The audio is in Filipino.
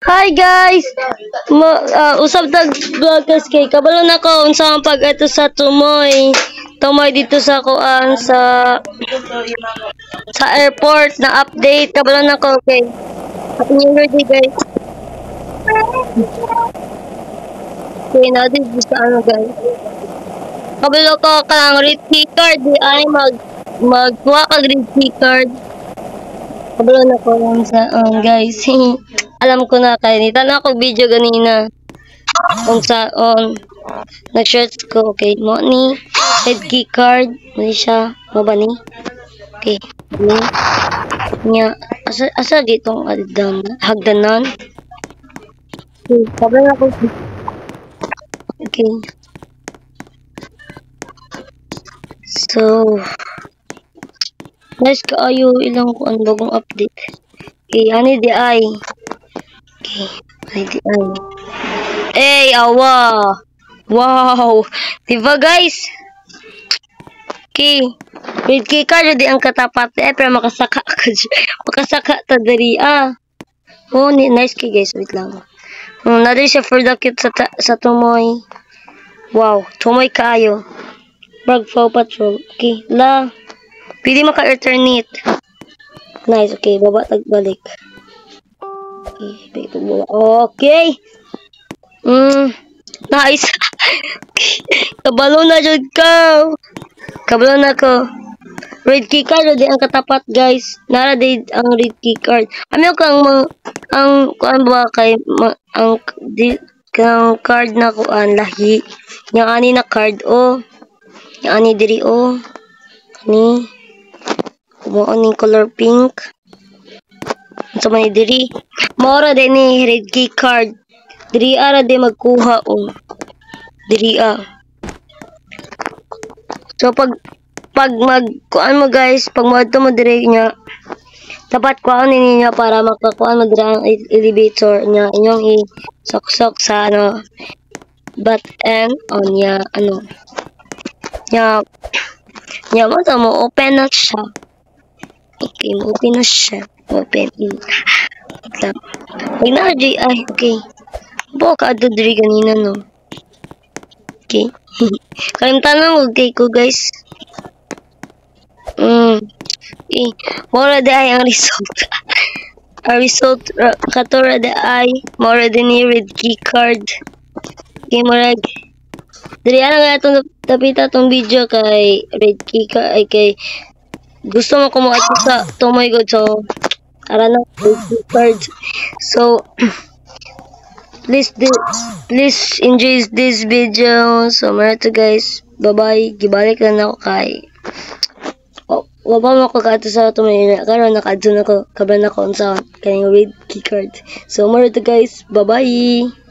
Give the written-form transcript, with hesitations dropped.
Hi guys! Usab tag vloggers kay kabalo na ko unsa ang pag ato sa tumoy dito sa kuan sa airport na update kabalo na ko kay Happy New Year day guys. Okay, na din sa ano guys. Kabalo ko kang red key card di ay magkuha ka red key card. Kabalo na ko sa guys. Alam ko na kay nita na ako video ganina. Kung saan nag-search ko okay mo ni red key card mo siya mo ba ni? Okay. Ni nya asa gitong hagdanan. Okay, kabalo na ko. Okay. So nice kaayo ilang kuan bagong update. Okay, ani di ay. Okay, ani di ay. Eh, awa. Wow. Diba guys? Okay. Red key card di ang katapat pero makasaka ka. Makasaka ta diri Oh, nice key guys, wait lang. Nadiri siya for the cute sa tumoy. Wow, tumoy kaayo. Brag Paw Patrol. Okay, la. Pili maka-alternate. Nice, okay. Baba, tagbalik. Okay, baba. Okay. Nice. Kabalo na dyan ka. Kabalo na ko. Red key card, di ang katapat, guys. Nara di ang red key card. Ano kang kuan ba kay, kang card na kuan, lahi. Yang ani na card, Yang ani diri, Ni. Kumuha ni color pink. Sa man diri. Maura din ni red key card. Diri ara di magkuha Diri So pag kuan mo guys, pag moadto mo diri nya dapat kuan niya para makakuan mo diri ang elevator nya inyong isok-sok sa but and on nya mo open na siya. Okay, open na siya. Open in. Pag na-J, okay. Buka ka ito diri ganina, no? Okay. Kalimtan lang, okay ko, guys. Okay. Mora de ay ang result. Ang result, katora de ay, mora de ni red key card. Okay, mora. Diri, nga itong tapita itong video kay red key card, ay kay gusto mo kumuha sa tumoy god so ara na card. So please enjoy this video. So to guys, bye bye. Gibalik lang ako kay waba mo ko kato sa tumoy karon nakadto na ko kablan ako unsa kay red key card. So to guys, bye bye.